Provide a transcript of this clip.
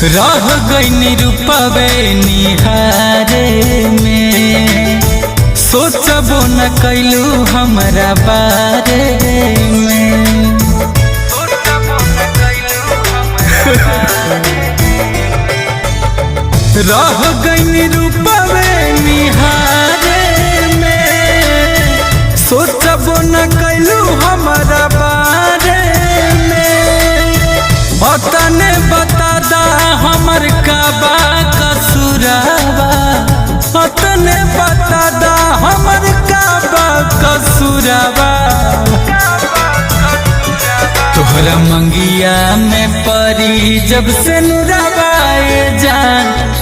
रह गई रूपवे निहारे में, सोचबो न कैलू हमरा बारे में। रह गई रूपवे निहारे में, सोचबो न कैलू हमरा बारे में। तने बता दा हमर का बा कसूरावा, तने बता दा हमर का बा कसूरावा। तोहरा मंगिया में परी जब से नुरावा जान,